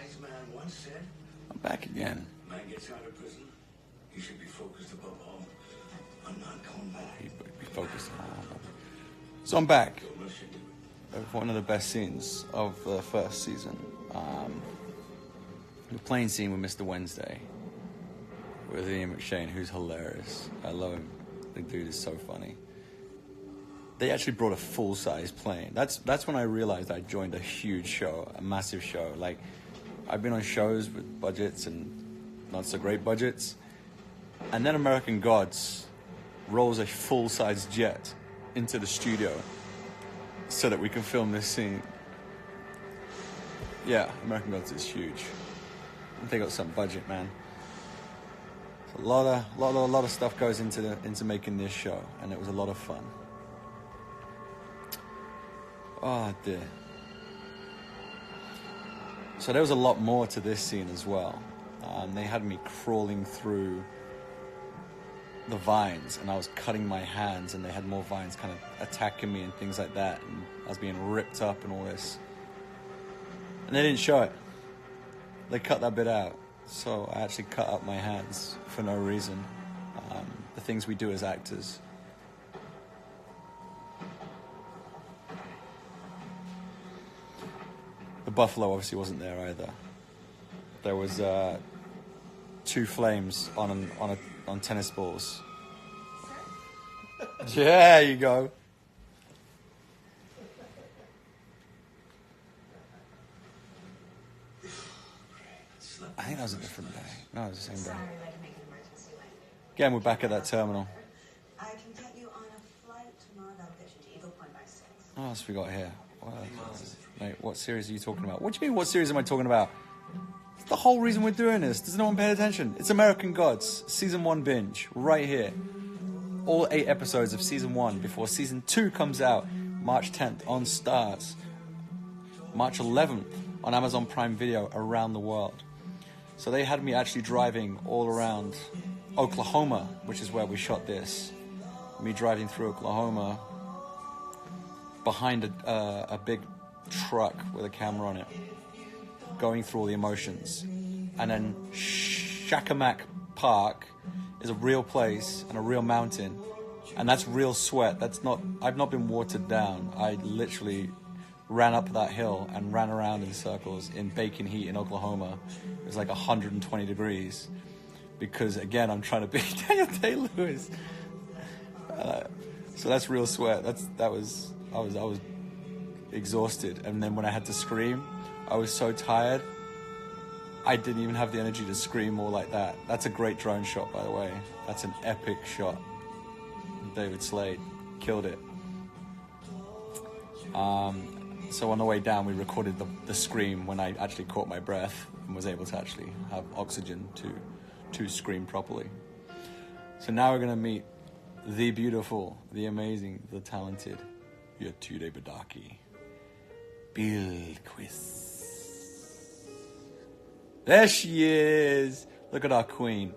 wise man once said, I'm back again. man gets out of prison, you should be focused above all on not going back. Be focused on all. So I'm back. One of the best scenes of the first season. The plane scene with Mr. Wednesday. With Ian McShane, who's hilarious. I love him. The dude is so funny. They actually brought a full-size plane. That's when I realized I joined a huge show, a massive show. Like, I've been on shows with budgets and not so great budgets. And then American Gods rolls a full-size jet into the studio so that we can film this scene. Yeah, American Gods is huge. They got some budget, man. A lot of stuff goes into making this show, and it was a lot of fun. Oh dear. So there was a lot more to this scene as well. They had me crawling through the vines, and I was cutting my hands, and they had more vines kind of attacking me and things like that, and I was being ripped up and all this. And they didn't show it. They cut that bit out. So I actually cut up my hands for no reason. The things we do as actors. The buffalo obviously wasn't there either. There was 2 flames on tennis balls. Yeah, you go. I think that was a different day. No, it was the same day. Again, we're back at that terminal. I can get you on a flight tomorrow that'll get you to Eagle Point by 6. What else we got here? Mate, what series are you talking about? What do you mean, what series am I talking about? It's the whole reason we're doing this. Does no one pay attention? It's American Gods, Season 1 binge, right here. All 8 episodes of Season 1 before Season 2 comes out, March 10th on Stars. March 11th on Amazon Prime Video around the world. So they had me actually driving all around Oklahoma, which is where we shot this. Me driving through Oklahoma behind a big truck with a camera on it, going through all the emotions. And then Shakamak Park is a real place and a real mountain, and that's real sweat. I've not been watered down. I literally ran up that hill and ran around in circles in baking heat in Oklahoma. It was like 120 degrees because, again, I'm trying to be Daniel Day-Lewis. So that's real sweat. I was exhausted, and then when I had to scream, I was so tired. I didn't even have the energy to scream more like that. That's a great drone shot, by the way. That's an epic shot. David Slade killed it. So on the way down, we recorded the scream when I actually caught my breath and was able to actually have oxygen to scream properly. So now we're going to meet the beautiful, the amazing, the talented Yetunde Badaki. Bilquis. There she is! Look at our queen.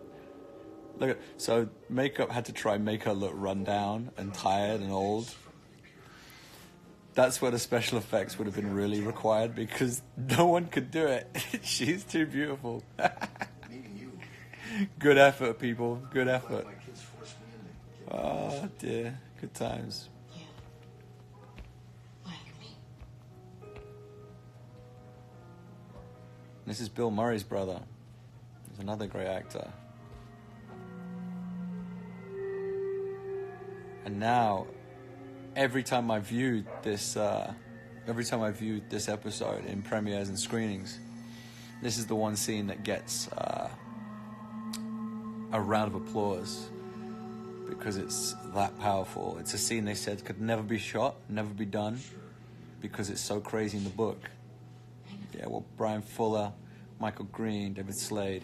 So makeup had to try and make her look run down and tired and old. That's where the special effects would have been really required because no one could do it. She's too beautiful. Good effort, people. Good effort. Oh, dear. Good times. This is Bill Murray's brother. He's another great actor. And now, every time I viewed this episode in premieres and screenings, this is the one scene that gets a round of applause because it's that powerful. It's a scene they said could never be shot, never be done, because it's so crazy in the book. Yeah, well, Brian Fuller, Michael Green, David Slade,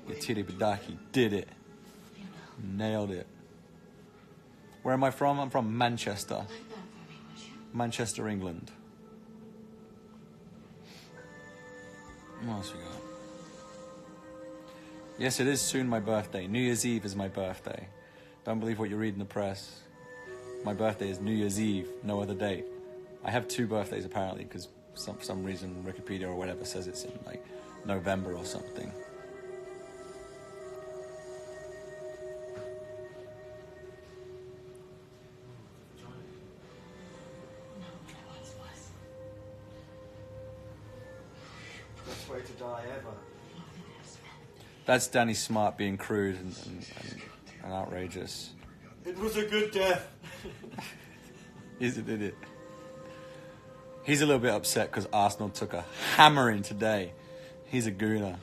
Yetunde Badaki did it. Nailed it. Where am I from? I'm from Manchester. Manchester, England. What else we got? Yes, it is soon my birthday. New Year's Eve is my birthday. Don't believe what you read in the press. My birthday is New Year's Eve, no other date. I have 2 birthdays apparently, because For some reason, Wikipedia or whatever says it's in like November or something. Best way to die ever. That's Danny Smart being crude and outrageous. It was a good death. He's an idiot. He's a little bit upset because Arsenal took a hammering today. He's a gooner.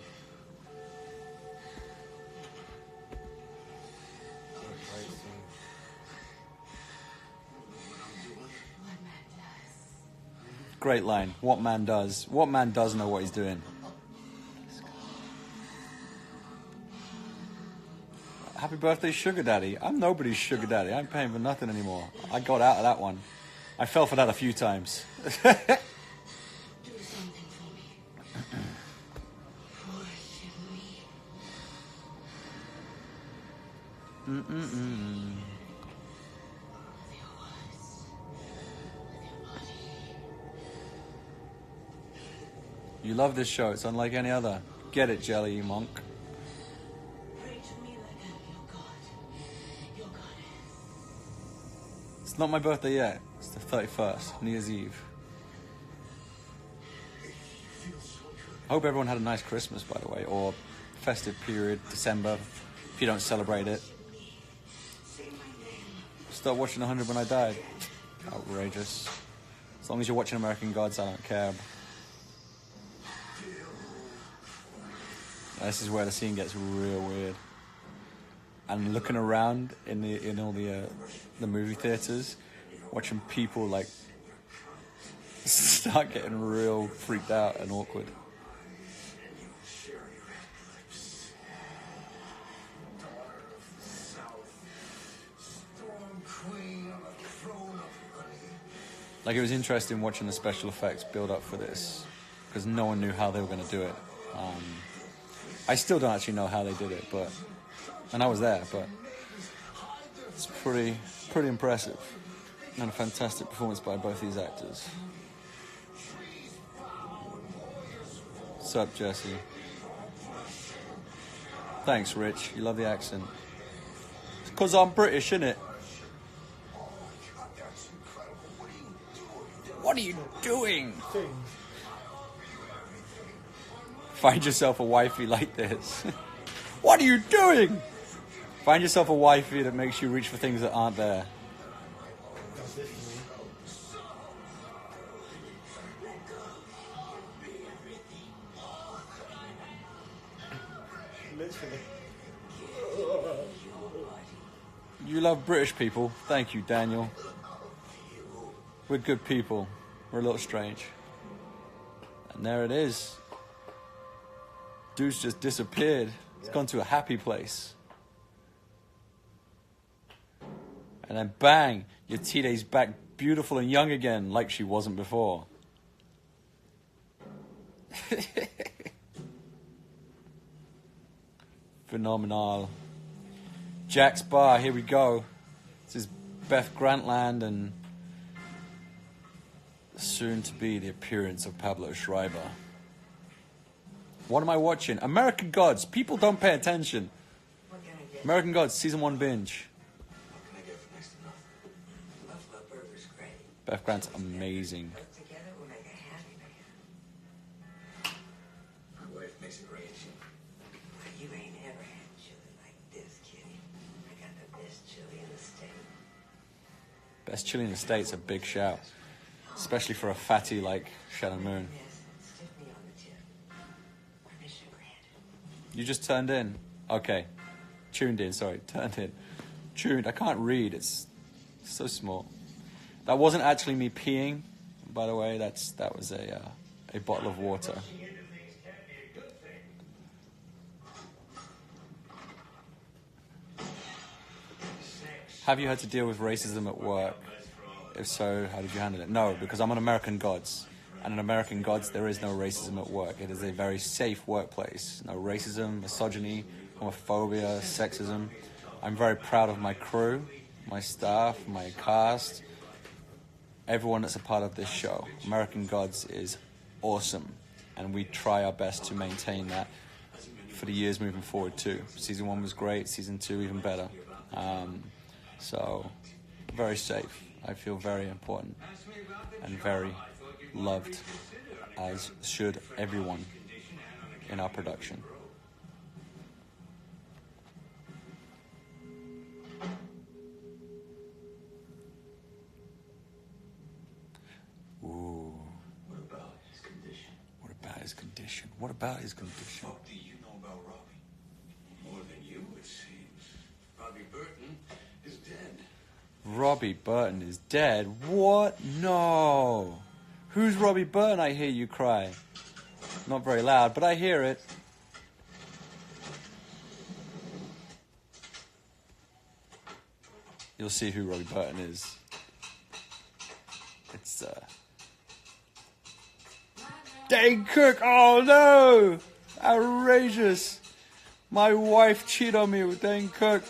Great line. What man does? What man does know what he's doing? Happy birthday, Sugar Daddy. I'm nobody's Sugar Daddy. I'm paying for nothing anymore. I got out of that one. I fell for that a few times. Do something for me. Worship me. You love this show. It's unlike any other. Get it, Jelly, you monk. Pray to me like I'm your God. Your goddess. It's not my birthday yet. It's the 31st, New Year's Eve. I hope everyone had a nice Christmas, by the way, or festive period, December, if you don't celebrate it. Start watching 100 When I Died. Outrageous. As long as you're watching American Gods, I don't care. This is where the scene gets real weird. And looking around in all the movie theaters, watching people like start getting real freaked out and awkward. Like, it was interesting watching the special effects build up for this because no one knew how they were going to do it. I still don't actually know how they did it, and I was there, but it's pretty impressive and a fantastic performance by both these actors. What's up, Jesse? Thanks, Rich. You love the accent. It's because I'm British, innit? What are you doing? Find yourself a wifey like this. What are you doing? Find yourself a wifey that makes you reach for things that aren't there. Literally. You love British people. Thank you, Daniel. We're good people. We're a little strange. And there it is. Dude's just disappeared. He's gone to a happy place. And then bang, your T-Day's back beautiful and young again, like she wasn't before. Phenomenal. Jack's Bar, here we go. This is Beth Grantland and soon to be the appearance of Pablo Schreiber. What am I watching? American Gods. People don't pay attention. What can I get? American Gods, season 1 binge. What can I get for next to nothing? Buffalo burger's great. Beth Grant's amazing. Put together, we'll make a happy man. My wife makes a great chili. You ain't ever had chili like this, kitty. I got the best chili in the state. Best chili in the States, a big shout. Especially for a fatty like Shannon Moon. Yes, stiff me on the tip. Permission granted. You just turned in. Okay. Tuned in, sorry. Turned in. Tuned. I can't read. It's so small. That wasn't actually me peeing, by the way. That was a bottle of water. Have you had to deal with racism at work? If so, how did you handle it? No, because I'm on American Gods. And in American Gods, there is no racism at work. It is a very safe workplace. No racism, misogyny, homophobia, sexism. I'm very proud of my crew, my staff, my cast. everyone that's a part of this show. American Gods is awesome, and we try our best to maintain that for the years moving forward too. Season 1 was great, season 2 even better. So very safe. I feel very important and very loved, as should everyone in our production. Ooh. What about his condition? What about his condition? What about his condition? What do you know about Robbie? More than you, it seems. Robbie Burton is dead. Robbie Burton is dead? What? No. Who's Robbie Burton? I hear you cry. Not very loud, but I hear it. You'll see who Robbie Burton is. It's, Dane Cook! Oh no! Outrageous! My wife cheated on me with Dane Cook.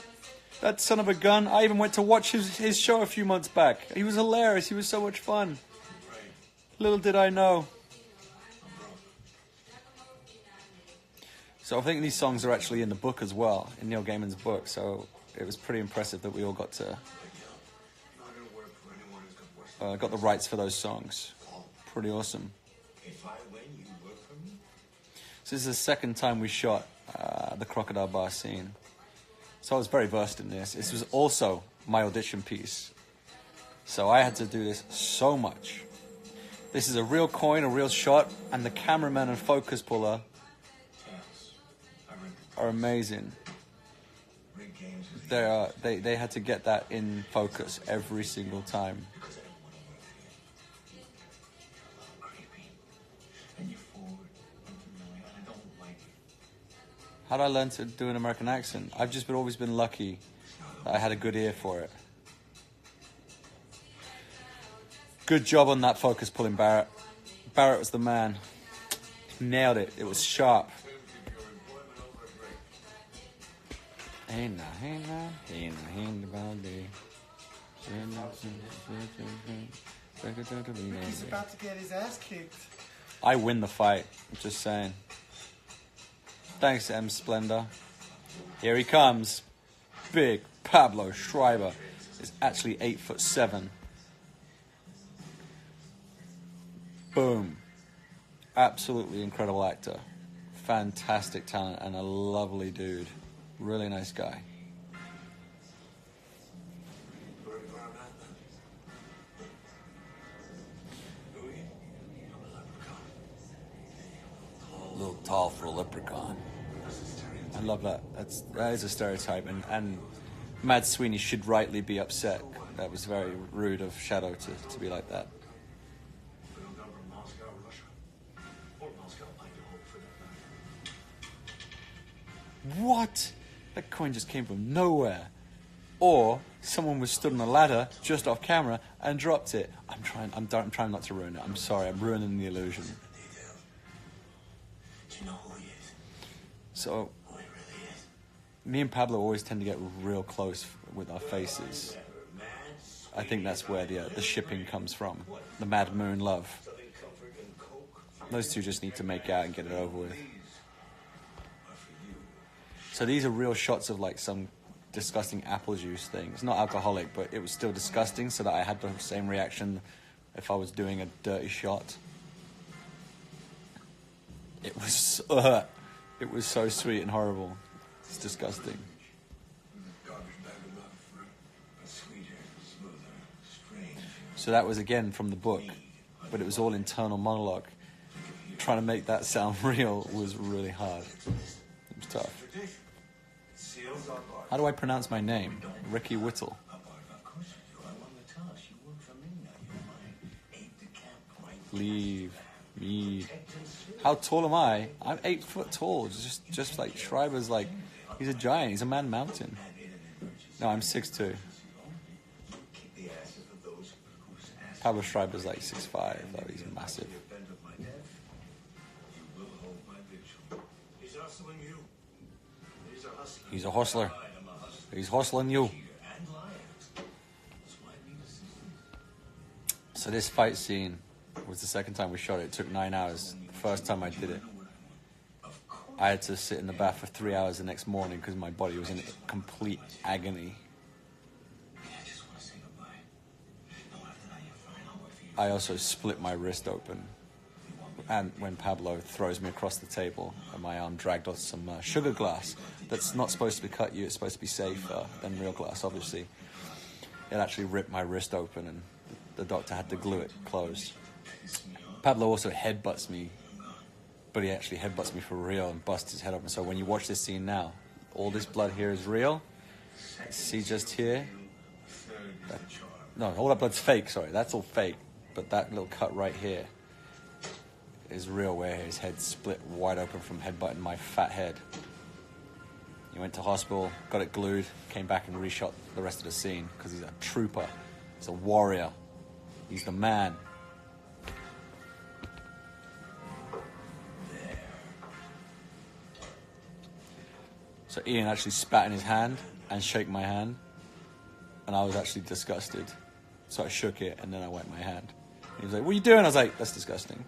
That son of a gun. I even went to watch his show a few months back. He was hilarious. He was so much fun. Little did I know. So I think these songs are actually in the book as well, in Neil Gaiman's book. So it was pretty impressive that we all got to got the rights for those songs. Pretty awesome. If I win, you work for me? So this is the second time we shot the Crocodile Bar scene. So I was very versed in this. This was also my audition piece. So I had to do this so much. This is a real coin, a real shot, and the cameraman and focus puller are amazing. They had to get that in focus every single time. How did I learn to do an American accent? I've just always been lucky that I had a good ear for it. Good job on that focus pulling, Barrett. Barrett was the man. Nailed it. It was sharp. He's about to get his ass kicked. I win the fight. I'm just saying. Thanks, M. Splendor. Here he comes. Big Pablo Schreiber is actually 8'7". Boom. Absolutely incredible actor. Fantastic talent and a lovely dude. Really nice guy. A little tall for a leprechaun. I love that. That is a stereotype, and Mad Sweeney should rightly be upset. That was very rude of Shadow to be like that. What? That coin just came from nowhere. Or someone was stood on a ladder just off camera and dropped it. I'm trying not to ruin it. I'm sorry. I'm ruining the illusion. So, me and Pablo always tend to get real close with our faces. I think that's where the shipping comes from. The Mad Moon love. Those two just need to make out and get it over with. So these are real shots of like some disgusting apple juice thing. It's not alcoholic, but it was still disgusting, so that I had the same reaction if I was doing a dirty shot. It was so sweet and horrible. It's disgusting. So that was again from the book, but it was all internal monologue. Trying to make that sound real was really hard. It was tough. How do I pronounce my name? Ricky Whittle. Leave me. How tall am I? I'm 8 foot tall. Just like Schreiber's like, he's a giant. He's a man mountain. No, I'm 6'2". Pablo Schreiber's like 6'5", though. He's massive. He's a hustler. He's hustling you. So this fight scene was the second time we shot it. It took 9 hours. The first time I did it, I had to sit in the bath for 3 hours the next morning because my body was in complete agony. I also split my wrist open. And when Pablo throws me across the table and my arm dragged off some sugar glass that's not supposed to cut you, it's supposed to be safer than real glass, obviously. It actually ripped my wrist open and the doctor had to glue it closed. Pablo also headbutts me, but he actually headbutts me for real and busts his head open. So when you watch this scene now, all this blood here is real. See just here? No, all that blood's fake, sorry, that's all fake. But that little cut right here is real, where his head split wide open from headbutting my fat head. He went to hospital, got it glued, came back and reshot the rest of the scene because he's a trooper. He's a warrior. He's the man. So Ian actually spat in his hand and shook my hand, and I was actually disgusted. So I shook it and then I wiped my hand. He was like, "What are you doing?" I was like, "That's disgusting."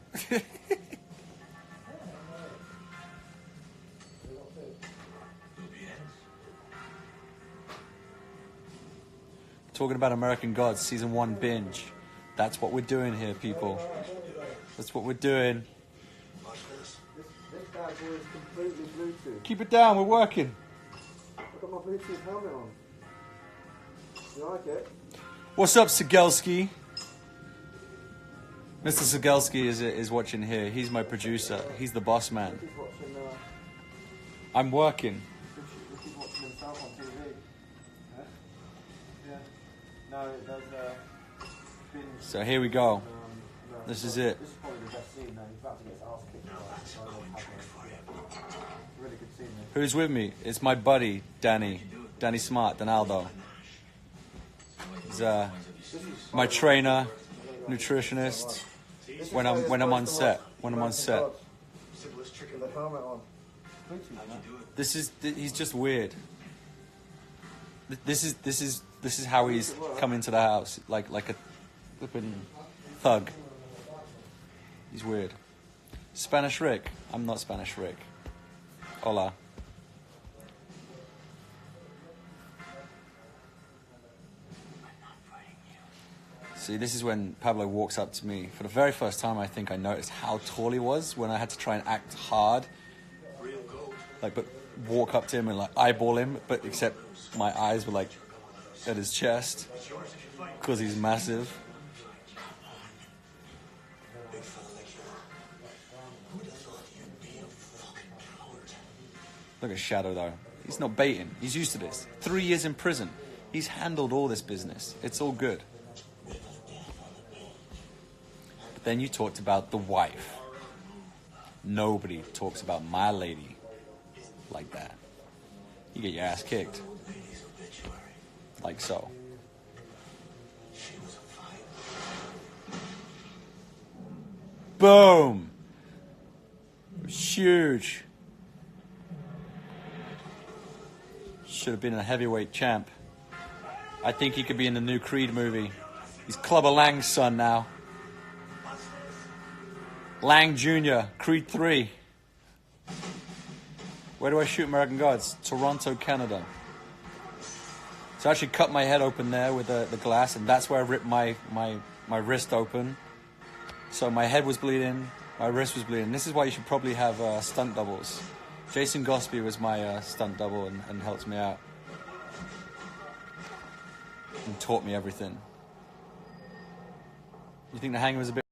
Talking about American Gods, season 1 binge. That's what we're doing here, people. That's what we're doing. This bad boy is completely Bluetooth. Keep it down, we're working. I've got my Bluetooth helmet on. You like it? What's up, Sigelski? Mr. Sigelski is watching here. He's my producer. He's the boss man. He's watching, I'm working. He's watching himself on TV. Huh? Yeah. No, there's binge. So here we go. No, This is it. This is probably the best scene now. He's about to get his ass kicked. Really good scene there. Who's with me? It's my buddy, Danny. Danny Smart, Donaldo. He's my trainer, nutritionist. When I'm on set. When I'm on set. Simplest trick of the helmet on. He's just weird. This is how he's come into the house, like a flipping thug. He's weird. Spanish Rick. I'm not Spanish Rick. Hola. See, this is when Pablo walks up to me. For the very first time, I think I noticed how tall he was when I had to try and act hard. Like, but walk up to him and like eyeball him, but except my eyes were like at his chest because he's massive. Look at Shadow though. He's not baiting. He's used to this. 3 years in prison. He's handled all this business. It's all good. Then you talked about the wife. Nobody talks about my lady like that. You get your ass kicked. Like so. Boom! It was huge. Should have been a heavyweight champ. I think he could be in the new Creed movie. He's Clubber Lang's son now. Lang Jr., Creed 3. Where do I shoot American Gods? Toronto, Canada. So I actually cut my head open there with the glass, and that's where I ripped my wrist open. So my head was bleeding, my wrist was bleeding. This is why you should probably have stunt doubles. Jason Gosby was my stunt double and helped me out. And taught me everything. You think the hanger was a bit